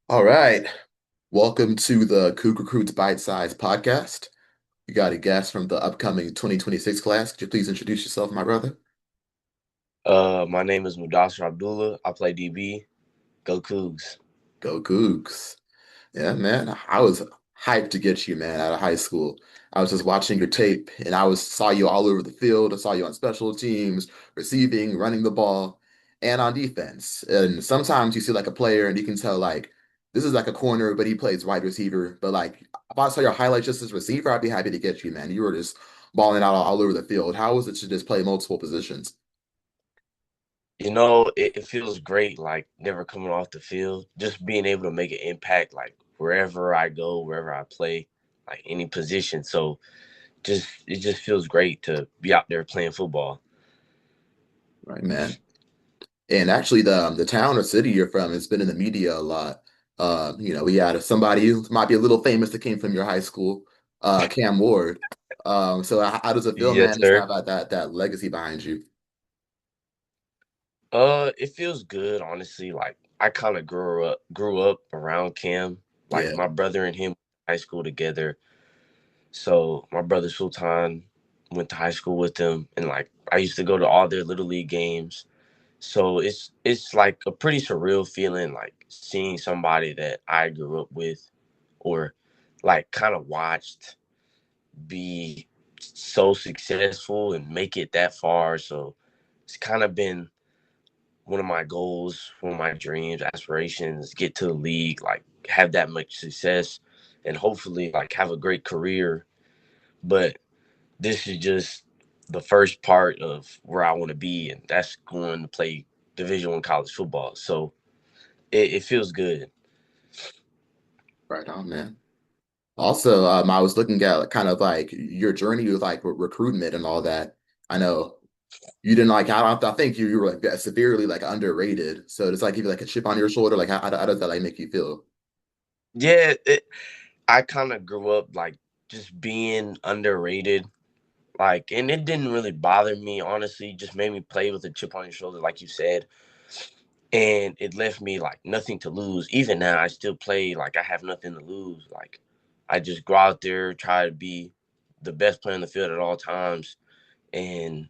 All right. Welcome to the Coog Recruits Bite-Sized Podcast. You got a guest from the upcoming 2026 class. Could you please introduce yourself, my brother? My name is Mudassir Abdullah. I play DB. Go Cougs. Go Cougs. Yeah, man. I was hyped to get you, man, out of high school. I was just watching your tape and saw you all over the field. I saw you on special teams, receiving, running the ball, and on defense. And sometimes you see like a player and you can tell like this is like a corner, but he plays wide receiver. But like if I saw your highlights just as receiver, I'd be happy to get you, man. You were just balling out all over the field. How was it to just play multiple positions? It feels great, like never coming off the field, just being able to make an impact, like wherever I go, wherever I play, like any position. So it just feels great to be out there playing football. Right, man. And actually, the town or city you're from has been in the media a lot. We had somebody who might be a little famous that came from your high school, Cam Ward. So how does it feel, Yes, man, just to sir. have that legacy behind you? It feels good, honestly. Like I kind of grew up around Cam. Like Yeah, my brother and him high school together. So my brother Sultan went to high school with them, and like I used to go to all their little league games. So it's like a pretty surreal feeling, like seeing somebody that I grew up with, or like kind of watched be so successful and make it that far. So it's kind of been one of my goals, one of my dreams, aspirations, get to the league, like have that much success, and hopefully like have a great career. But this is just the first part of where I want to be, and that's going to play Division I college football. So it feels good. right on, man. Also, I was looking at kind of like your journey with like recruitment and all that. I know you didn't like. I think you were like severely like underrated. So it's like give you like a chip on your shoulder. Like how does that like make you feel? Yeah, I kind of grew up like just being underrated. Like, and it didn't really bother me, honestly. Just made me play with a chip on your shoulder, like you said. And it left me like nothing to lose. Even now, I still play like I have nothing to lose. Like, I just go out there, try to be the best player in the field at all times, and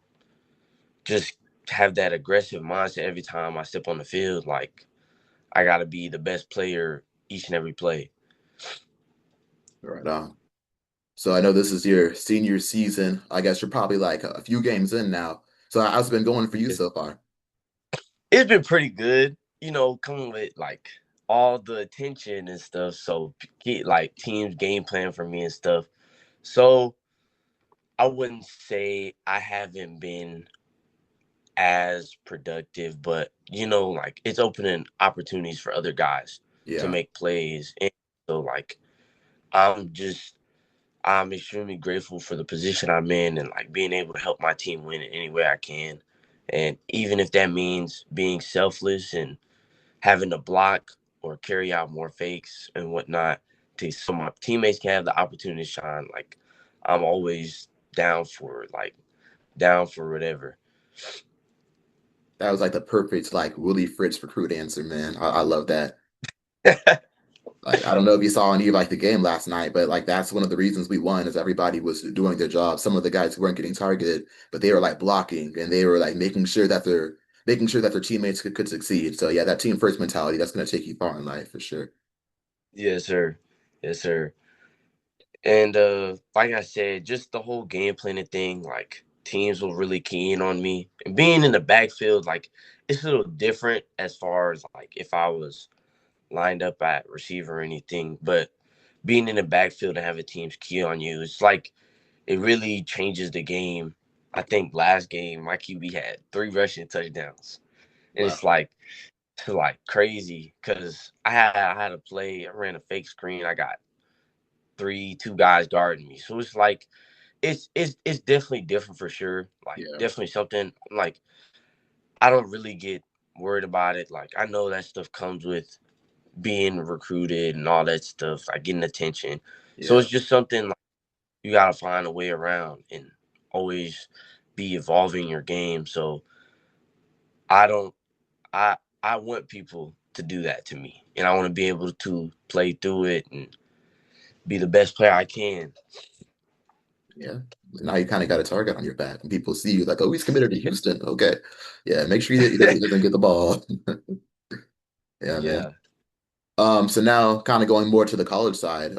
just have that aggressive mindset every time I step on the field. Like, I got to be the best player each and every play. Right on. So I know this is your senior season. I guess you're probably like a few games in now. So how's it been going for you so far? It's been pretty good, coming with like all the attention and stuff. So get like teams game plan for me and stuff. So I wouldn't say I haven't been as productive, but like it's opening opportunities for other guys to Yeah, make plays. And so like I'm just I'm extremely grateful for the position I'm in and like being able to help my team win in any way I can. And even if that means being selfless and having to block or carry out more fakes and whatnot so my teammates can have the opportunity to shine. Like I'm always down for it, like down for whatever. that was like the perfect like Willie Fritz recruit answer, man. I love that. Like I don't know if you saw any of like the game last night, but like that's one of the reasons we won is everybody was doing their job. Some of the guys who weren't getting targeted, but they were like blocking and they were like making sure that their teammates could succeed. So yeah, that team first mentality that's gonna take you far in life for sure. Yes, sir. Yes, sir. And like I said, just the whole game planning thing, like teams will really key in on me. And being in the backfield, like it's a little different as far as like if I was lined up at receiver or anything. But being in the backfield and having teams key on you, it's like it really changes the game. I think last game my QB had 3 rushing touchdowns. And Wow. it's like crazy because I had a play, I ran a fake screen, I got two guys guarding me. So it's like it's definitely different for sure. Like Yeah. definitely something like I don't really get worried about it. Like I know that stuff comes with being recruited and all that stuff, like getting attention. So Yeah. it's just something like you gotta find a way around and always be evolving your game. So I don't I want people to do that to me, and I want to be able to play through it and be the best player I can. Yeah. Now you kind of got a target on your back, and people see you like, oh, he's committed to Houston. Okay. Yeah, make sure he doesn't get the ball. Yeah, man. Yeah. So now kind of going more to the college side.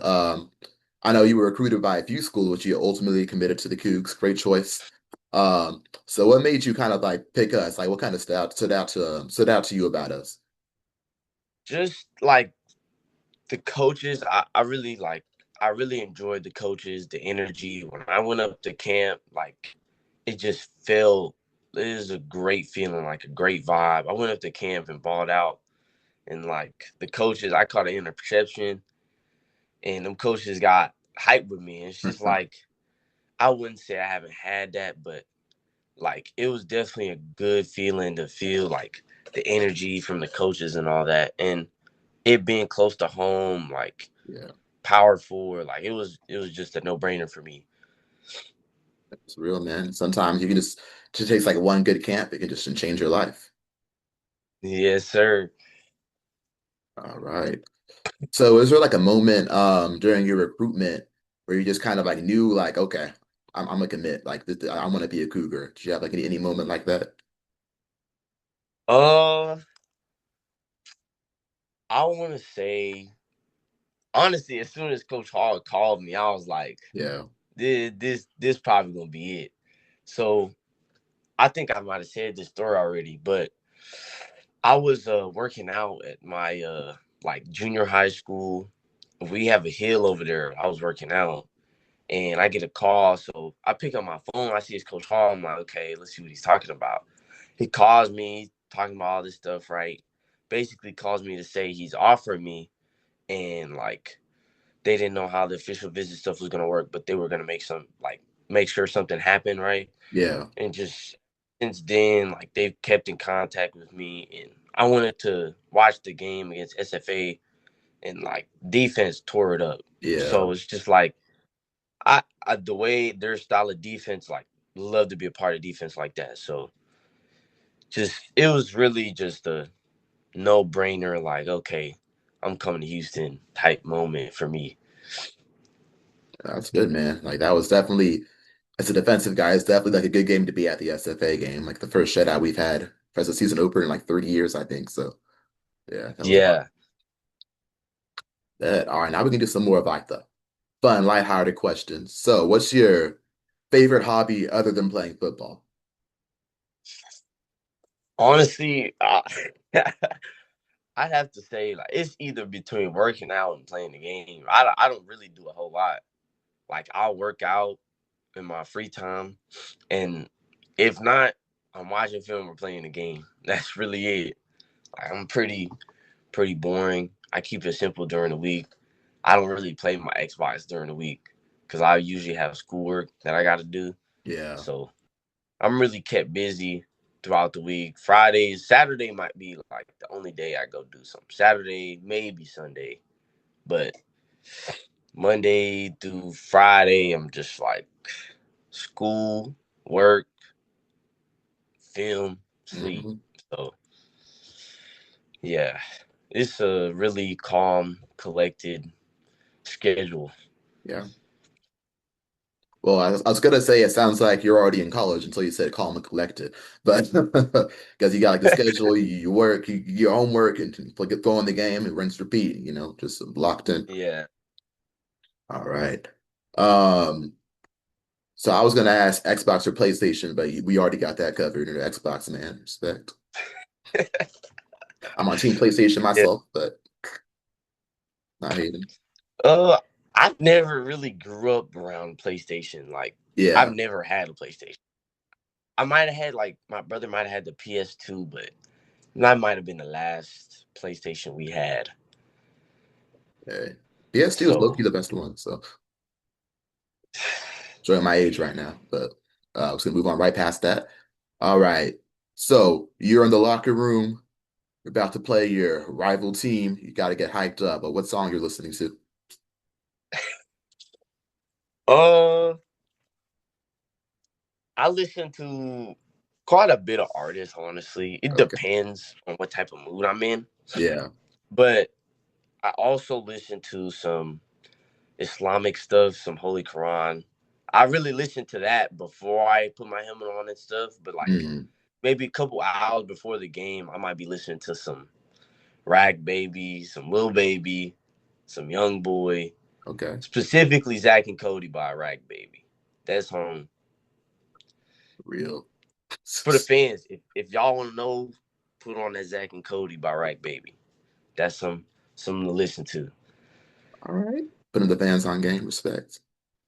I know you were recruited by a few schools, but you ultimately committed to the Cougs. Great choice. So what made you kind of like pick us? Like what kind of stood out to you about us? Just like the coaches, I really like. I really enjoyed the coaches, the energy. When I went up to camp, like it just felt. It is a great feeling, like a great vibe. I went up to camp and balled out, and like the coaches, I caught an interception, and them coaches got hype with me. It's just like I wouldn't say I haven't had that, but like it was definitely a good feeling to feel like the energy from the coaches and all that, and it being close to home, like Yeah, Power Forward, like it was just a no brainer for me. it's real, man. Sometimes you can just takes like one good camp, it can just change your life. Yes, sir. All right. So is there like a moment during your recruitment where you just kind of like knew like, okay, I'm gonna commit, like I want to be a Cougar. Did you have like any moment like that? Uh, I want to say honestly, as soon as Coach Hall called me, I was like, Yeah. this probably gonna be it. So I think I might have said this story already, but I was working out at my like junior high school. We have a hill over there. I was working out, and I get a call. So I pick up my phone. I see it's Coach Hall. I'm like, okay, let's see what he's talking about. He calls me talking about all this stuff, right? Basically calls me to say he's offered me, and like they didn't know how the official visit stuff was gonna work, but they were gonna make sure something happened, right? Yeah. And just since then, like they've kept in contact with me, and I wanted to watch the game against SFA, and like defense tore it up. Yeah. So it's just like I the way their style of defense, like love to be a part of defense like that. So just it was really just a no brainer. Like okay, I'm coming to Houston type moment for me. That's good, man. Like that was definitely, as a defensive guy, it's definitely like a good game to be at the SFA game. Like the first shutout we've had as a season opener in like 30 years, I think. So yeah, that was Yeah. that. All right, now we can do some more of like the fun, lighthearted questions. So what's your favorite hobby other than playing football? Honestly, I'd have to say like it's either between working out and playing the game. I don't really do a whole lot. Like I'll work out in my free time, and if not, I'm watching film or playing the game. That's really it. Like, I'm pretty boring. I keep it simple during the week. I don't really play my Xbox during the week because I usually have schoolwork that I got to do. Yeah, So I'm really kept busy throughout the week. Fridays, Saturday might be like the only day I go do something. Saturday, maybe Sunday, but Monday through Friday, I'm just like school, work, film, sleep. hmm So yeah, it's a really calm, collected schedule. yeah. Well, I was gonna say it sounds like you're already in college until you said calm and collected, but because you got like the schedule, you work, your homework, and like go in the game and rinse repeat. Just locked in. Yeah. All right. Um, so I was gonna ask Xbox or PlayStation, but we already got that covered. Xbox, man, respect. I'm on Team PlayStation Yeah. myself, but not hating. Uh, I never really grew up around PlayStation. Like, I've Yeah, never had a PlayStation. I might have had like my brother might have had the PS2, but that might have been the last PlayStation we had. yeah. PS2 is So low-key the best one, so showing my age right now, but I was gonna move on right past that. All right. So you're in the locker room, you're about to play your rival team, you gotta get hyped up, but what song you're listening to? uh I listen to Quite a bit of artists, honestly. It Okay. depends on what type of mood I'm in. Yeah. But I also listen to some Islamic stuff, some Holy Quran. I really listen to that before I put my helmet on and stuff. But like Mm, maybe a couple hours before the game, I might be listening to some Rag Baby, some Lil Baby, some Young Boy, okay. specifically Zach and Cody by Rag Baby. That's Real. for the fans. If y'all want to know, put on that Zach and Cody by Rag Baby. That's something to listen to. All right. Putting the fans on game. Respect.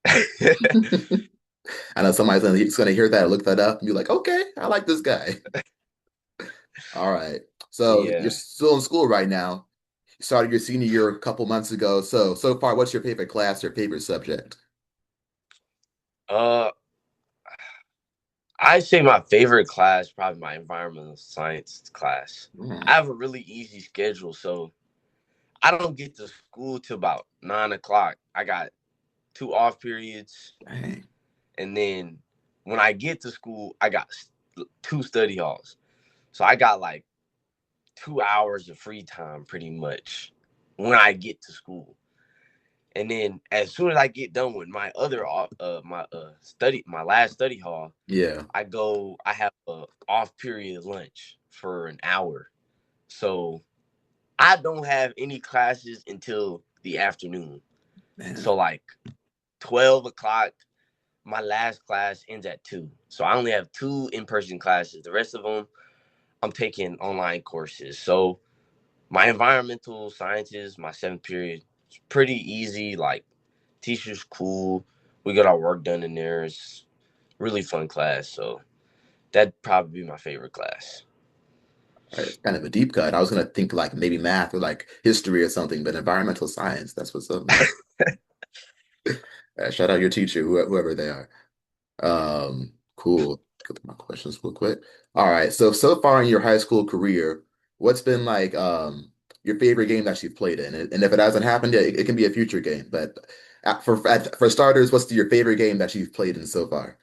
I know somebody's gonna hear that, look that up, and be like, okay, I like this guy. All right. So you're Yeah. still in school right now. You started your senior year a couple months ago. So far, what's your favorite class or favorite subject? Uh, I say my favorite class probably my environmental science class. Hmm, I have a really easy schedule, so I don't get to school till about 9 o'clock. I got 2 off periods, dang. and then when I get to school, I got 2 study halls. So I got like 2 hours of free time pretty much when I get to school. And then as soon as I get done with my other my last study hall, Yeah. I have a off period lunch for an hour. So I don't have any classes until the afternoon. Man. So like 12 o'clock, my last class ends at 2. So I only have 2 in-person classes. The rest of them I'm taking online courses. So my environmental sciences, my 7th period, it's pretty easy. Like teacher's cool. We got our work done in there. It's really fun class. So that'd probably be my favorite class. All right, it's kind of a deep cut. I was gonna think like maybe math or like history or something, but environmental science, that's what's up, man. Shout out your teacher, whoever they are. Cool. Go through my questions real quick. All right. So far in your high school career, what's been like your favorite game that you've played in? And if it hasn't happened yet, it can be a future game. But for starters, what's your favorite game that you've played in so far?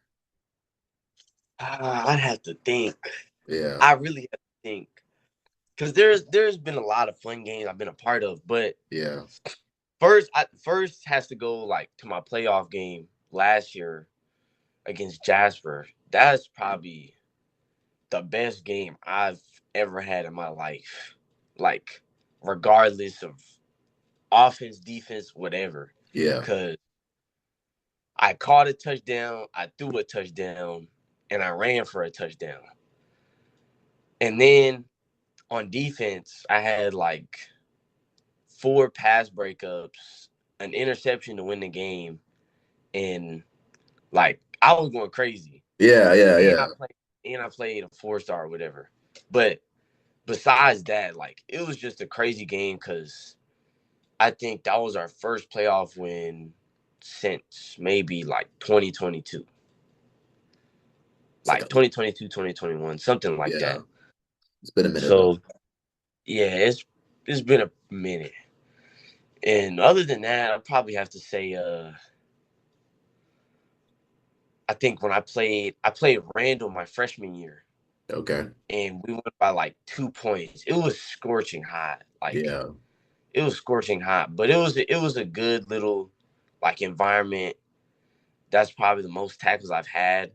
I'd have to think. Yeah. I really have to think because there's been a lot of fun games I've been a part of. But Yeah. first has to go like to my playoff game last year against Jasper. That's probably the best game I've ever had in my life. Like regardless of offense, defense, whatever. Yeah. Cause I caught a touchdown, I threw a touchdown, and I ran for a touchdown. And then on defense, I had like 4 pass breakups, an interception to win the game, and like I was going crazy. Yeah. Yeah. And Yeah. I played a 4-star or whatever. But besides that, like it was just a crazy game because I think that was our first playoff win since maybe like 2022. It's like Like 2022, 2021, something like yeah. that. It's been a minute though. So yeah, it's been a minute. And other than that, I probably have to say I think when I played Randall my freshman year Okay. and we went by like 2 points. It was scorching hot. Like Yeah. it was scorching hot, but it was a good little like environment. That's probably the most tackles I've had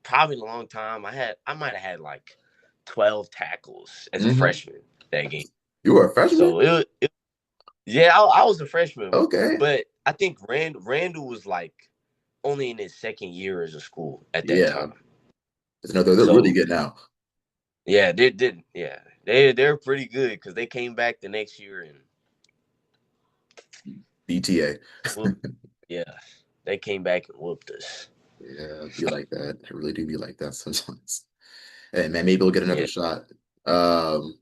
probably in a long time. I might have had like 12 tackles as a Hmm. freshman that game. You were a freshman? So yeah, I was a freshman, Okay. but I think Randall was like only in his second year as a school at that Yeah. time. No, they're really So good now. yeah, they're pretty good because they came back the next year and BTA. whooped, yeah, they came back and whooped us. Yeah, be like that. I really do be like that sometimes. Hey man, maybe we'll get another Yeah. shot. Um,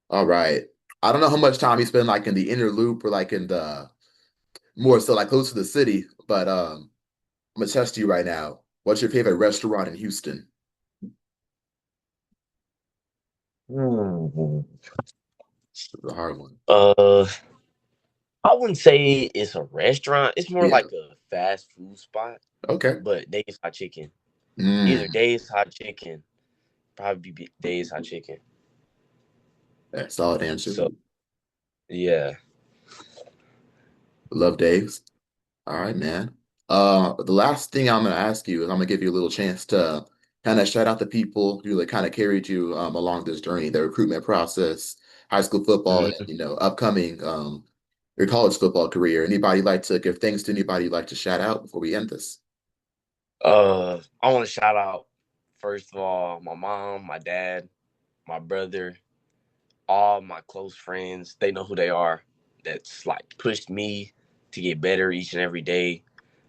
all right. I don't know how much time you spend like in the inner loop or like in the more so like close to the city, but I'm gonna test you right now. What's your favorite restaurant in Houston? Hmm. It's a hard one. Uh, I wouldn't say it's a restaurant. It's more Yeah. like a fast food spot, Okay. but they get fried chicken. Either Mm, Dave's hot chicken, probably be Dave's hot chicken. that's a solid answer. So yeah. Love Dave's. All right, man. The last thing I'm gonna ask you is I'm gonna give you a little chance to kind of shout out the people who like kind of carried you along this journey, the recruitment process, high school football, and Mhm. upcoming your college football career. Anybody you'd like to give thanks to? Anybody you'd like to shout out before we end this? I want to shout out first of all my mom, my dad, my brother, all my close friends. They know who they are. That's like pushed me to get better each and every day.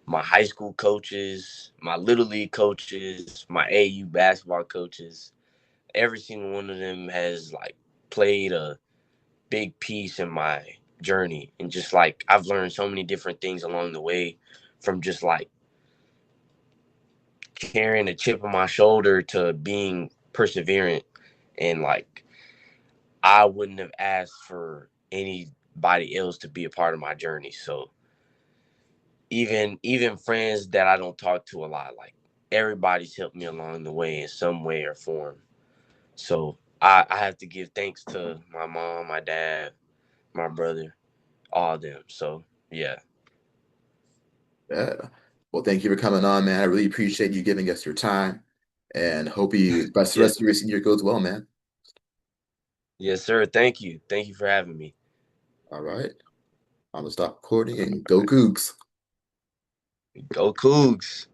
My high school coaches, my little league coaches, my AU basketball coaches. Every single one of them has like played a big piece in my journey, and just like I've learned so many different things along the way, from just like carrying a chip on my shoulder to being perseverant. And like I wouldn't have asked for anybody else to be a part of my journey. So even friends that I don't talk to a lot, like everybody's helped me along the way in some way or form. So I have to give thanks to my mom, my dad, my brother, all of them. So yeah. Yeah. Well, thank you for coming on, man. I really appreciate you giving us your time, and hope you best the Yes, rest of your senior goes well, man. yes, sir. Thank you. Thank you for having me. All right. I'm gonna stop recording and go Cougs. Go Cougs.